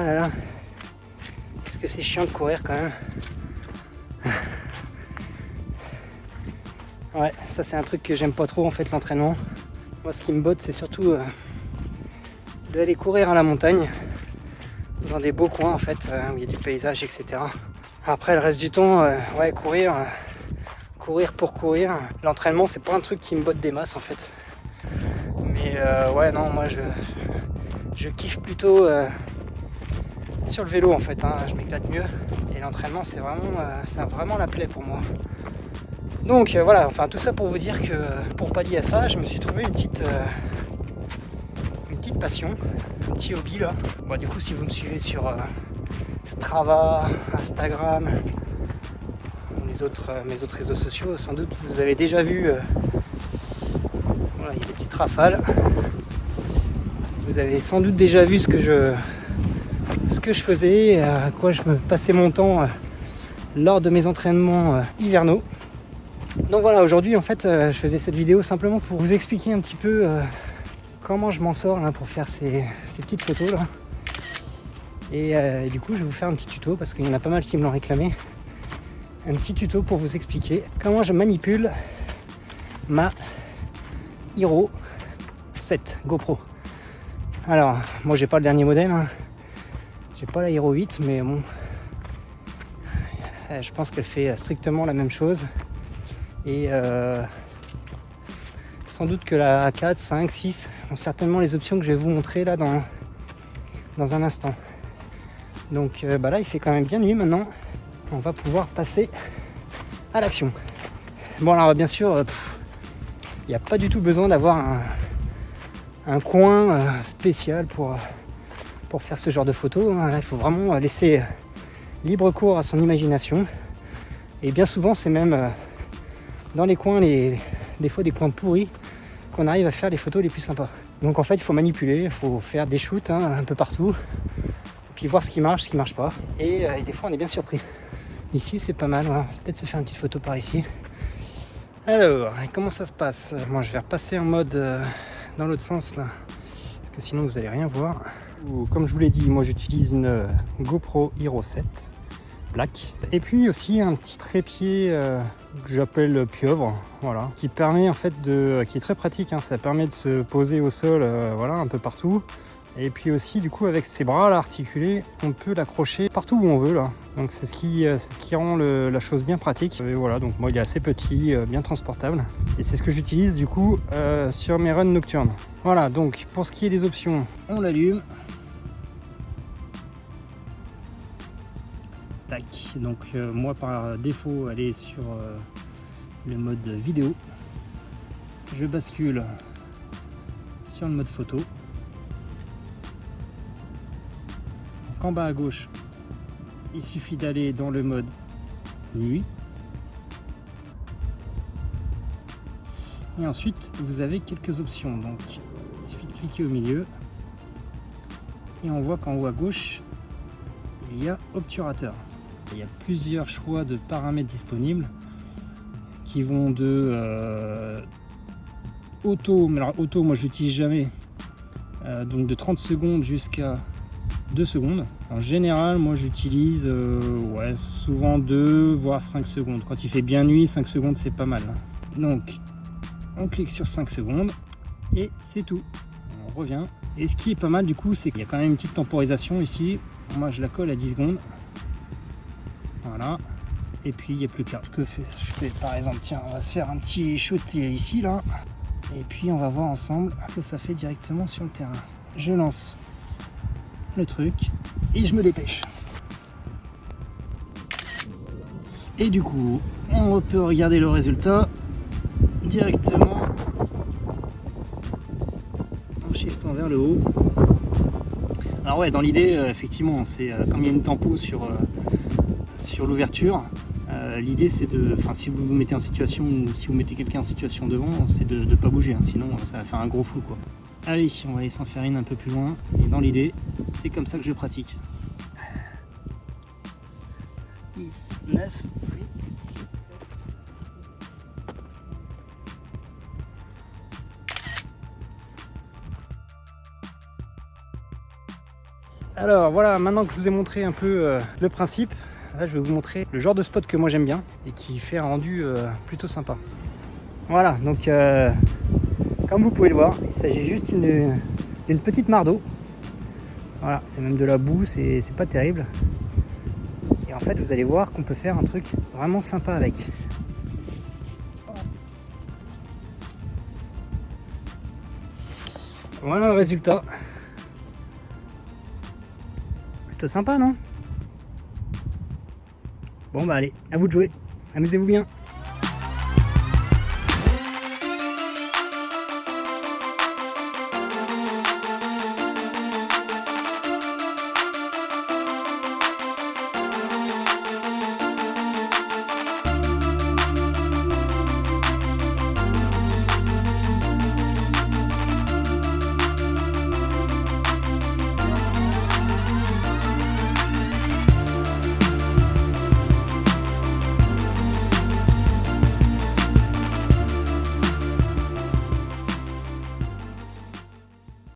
Ah là là. Qu'est-ce que c'est chiant de courir quand même. Ouais, ça c'est un truc que j'aime pas trop en fait, l'entraînement. Moi ce qui me botte c'est surtout d'aller courir à la montagne, dans des beaux coins en fait, où il y a du paysage, etc. Après le reste du temps, ouais, courir pour courir. L'entraînement c'est pas un truc qui me botte des masses en fait. Mais ouais, non, moi je kiffe plutôt sur le vélo en fait, hein, je m'éclate mieux. Et l'entraînement c'est vraiment la plaie pour moi. Donc voilà, enfin tout ça pour vous dire que pour pallier à ça, je me suis trouvé une petite passion, un petit hobby là. Bon, du coup si vous me suivez sur Strava, Instagram, mes autres réseaux sociaux, sans doute vous avez déjà vu, voilà, il y a des petites rafales. Vous avez sans doute déjà vu ce que je faisais, à quoi je me passais mon temps lors de mes entraînements hivernaux. Donc voilà, aujourd'hui en fait je faisais cette vidéo simplement pour vous expliquer un petit peu comment je m'en sors là, pour faire ces petites photos là. Et du coup je vais vous faire un petit tuto parce qu'il y en a pas mal qui me l'ont réclamé. Un petit tuto pour vous expliquer comment je manipule ma Hero 7 GoPro. Alors moi j'ai pas le dernier modèle, hein. J'ai pas la Hero 8 mais bon, je pense qu'elle fait strictement la même chose. Et sans doute que la 4, 5, 6 ont certainement les options que je vais vous montrer là dans un instant. Donc là il fait quand même bien nuit maintenant. On va pouvoir passer à l'action. Bon alors bien sûr, il n'y a pas du tout besoin d'avoir un coin spécial pour faire ce genre de photos. Là, il faut vraiment laisser libre cours à son imagination. Et bien souvent c'est même dans les coins, des fois des coins pourris, qu'on arrive à faire les photos les plus sympas. Donc en fait il faut manipuler, il faut faire des shoots un peu partout, puis voir ce qui marche pas. Et des fois on est bien surpris. Ici c'est pas mal, on va peut-être se faire une petite photo par ici. Alors, comment ça se passe? Moi je vais repasser en mode dans l'autre sens là, parce que sinon vous allez rien voir. Comme je vous l'ai dit, moi j'utilise une GoPro Hero 7 Black. Et puis aussi un petit trépied que j'appelle pieuvre, voilà, qui permet en fait qui est très pratique, hein, ça permet de se poser au sol, voilà, un peu partout. Et puis aussi du coup avec ses bras là articulés, on peut l'accrocher partout où on veut là. Donc c'est ce qui rend la chose bien pratique. Et voilà, donc moi il est assez petit, bien transportable. Et c'est ce que j'utilise du coup sur mes runs nocturnes. Voilà, donc pour ce qui est des options, on l'allume. Tac. Donc moi par défaut elle est sur le mode vidéo. Je bascule sur le mode photo. Donc en bas à gauche, il suffit d'aller dans le mode nuit. Et ensuite vous avez quelques options. Donc il suffit de cliquer au milieu et on voit qu'en haut à gauche il y a obturateur. Il y a plusieurs choix de paramètres disponibles qui vont de auto, mais alors auto moi j'utilise jamais, donc de 30 secondes jusqu'à 2 secondes. En général moi j'utilise ouais, souvent 2 voire 5 secondes. Quand il fait bien nuit, 5 secondes c'est pas mal. Donc on clique sur 5 secondes et c'est tout. On revient. Et ce qui est pas mal du coup, c'est qu'il y a quand même une petite temporisation ici. Moi je la colle à 10 secondes. Voilà, et puis il n'y a plus qu'à. Je fais par exemple, tiens, on va se faire un petit shoot ici là, et puis on va voir ensemble ce que ça fait directement sur le terrain. Je lance le truc et je me dépêche. Et du coup, on peut regarder le résultat directement en shiftant vers le haut. Alors ouais, dans l'idée, effectivement, c'est comme il y a une tempo sur l'ouverture, l'idée c'est de, enfin si vous vous mettez en situation, ou si vous mettez quelqu'un en situation devant, c'est de ne pas bouger, hein, sinon ça va faire un gros flou quoi. Allez, on va aller s'en faire une un peu plus loin, et dans l'idée, c'est comme ça que je pratique. 10, 9, 8, Alors voilà, maintenant que je vous ai montré un peu le principe, là je vais vous montrer le genre de spot que moi j'aime bien et qui fait un rendu plutôt sympa. Voilà, donc comme vous pouvez le voir, il s'agit juste d'une petite mare d'eau. Voilà, c'est même de la boue, c'est pas terrible. Et en fait, vous allez voir qu'on peut faire un truc vraiment sympa avec. Voilà le résultat. Plutôt sympa, non? Bon bah allez, à vous de jouer. Amusez-vous bien.